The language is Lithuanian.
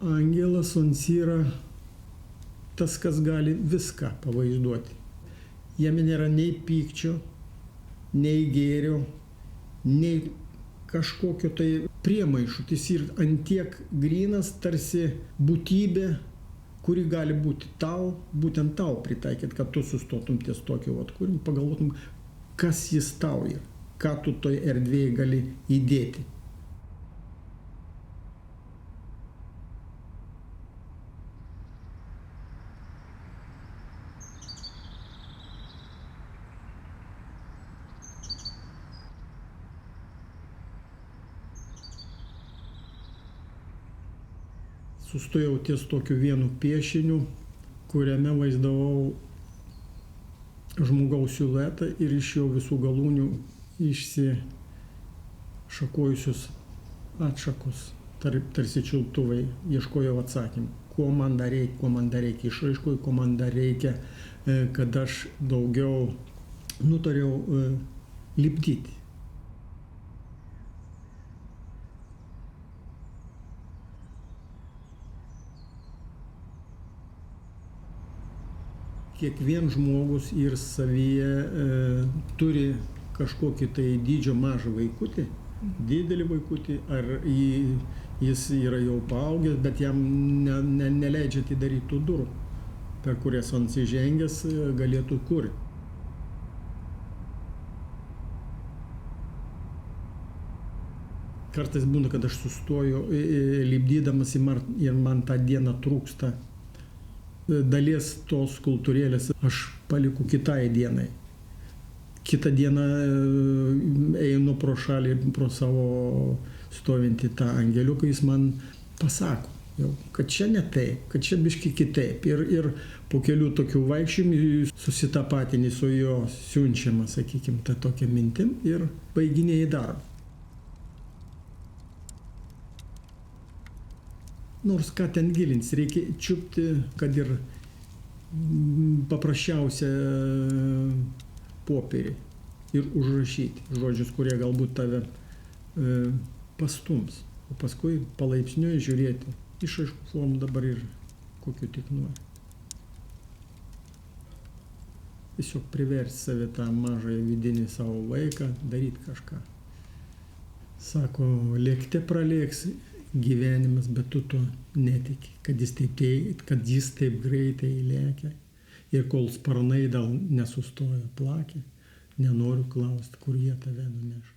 Angelas Onsi yra tas, kas gali viską pavaizduoti. Jame nėra nei pykčio, nei gėrio, nei kažkokio tai priemaišų. Jis yra antiek grynas, tarsi būtybė, kuri gali būti tau, būtent tau pritaikyt, kad tu sustotum ties tokiu kūriniu, pagalvotum, kas jis tau yra, ką tu toj erdvėje gali įdėti. Sustojau ties tokiu vienu piešiniu, kuriame vaizdavau žmogaus siluetą ir iš jo visų galūnių išsišakojusius atšakus, tarsi čiulptuvai, ieškojau atsakymų. Ko man dar reikia išraiškoj, ko man dar reikia, kad aš daugiau nutariau lipdyti. Kiekvien žmogus ir savyje turi kažkokį tai dydžio mažą vaikutį, didelį vaikutį, ar jis yra jau paaugęs, bet jam neleidžia atidaryti tų durų, per kurias Onsi žengęs galėtų kurti. Kartais būna, kad aš sustoju lipdydamas ir man tą dieną trūksta dalies tos skulptūrėlės, aš paliku kitai dienai. Kitą dieną einu pro šalį, pro savo stovintį tą angeliuką, jis man pasako, kad čia ne taip, kad čia biški kitaip. Ir po kelių tokių vaikščiojimų susitapatini su jo siunčiama, sakykime, tą tokią mintim ir baiginėjai darbą. Nors ką ten gilins, reikia čiupti, kad ir paprasčiausią popierį ir užrašyti žodžius, kurie galbūt tave pastums, o paskui palaipsniui žiūrėti išraiškų formų dabar ir kokiu tik nori. Tiesiog priversti save tą mažąją vidinį savo vaiką daryti kažką. Sako, lėkte pralėks gyvenimas, bet tu to netiki, kad jis taip greitai lėkia ir kol sparnai dar nesustoja plakė, nenoriu klausti, kur jie tave nuneš.